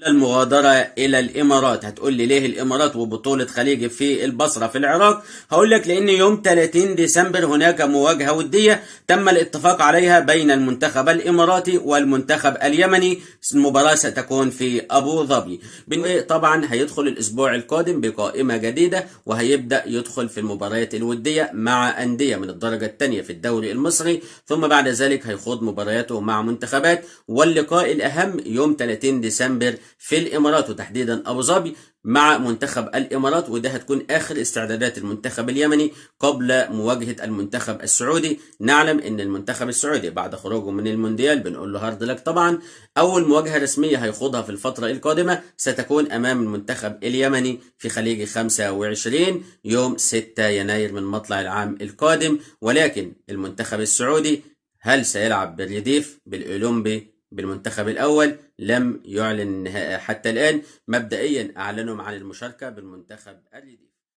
المغادرة إلى الإمارات. هتقول لي ليه الإمارات وبطولة خليجي في البصرة في العراق؟ هقول لك لأن يوم 30 ديسمبر هناك مواجهة ودية تم الاتفاق عليها بين المنتخب الإماراتي والمنتخب اليمني. المباراة ستكون في أبو ظبي. طبعا هيدخل الأسبوع القادم بقائمة جديدة، وهيبدأ يدخل في المباريات الودية مع أندية من الدرجة الثانية في الدوري المصري، ثم بعد ذلك هيخوض مبارياته مع منتخبات. واللقاء الأهم يوم 30 ديسمبر في الامارات، وتحديدا ابو ظبي مع منتخب الامارات، وده هتكون اخر استعدادات المنتخب اليمني قبل مواجهه المنتخب السعودي. نعلم ان المنتخب السعودي بعد خروجه من المونديال بنقول له هارد لك طبعا. اول مواجهه رسميه هيخوضها في الفتره القادمه ستكون امام المنتخب اليمني في خليج 25 يوم 6 يناير من مطلع العام القادم. ولكن المنتخب السعودي هل سيلعب بالرديف بالاولمبي بالمنتخب الأول؟ لم يعلن حتى الآن. مبدئيا أعلنوا عن المشاركة بالمنتخب الرديف.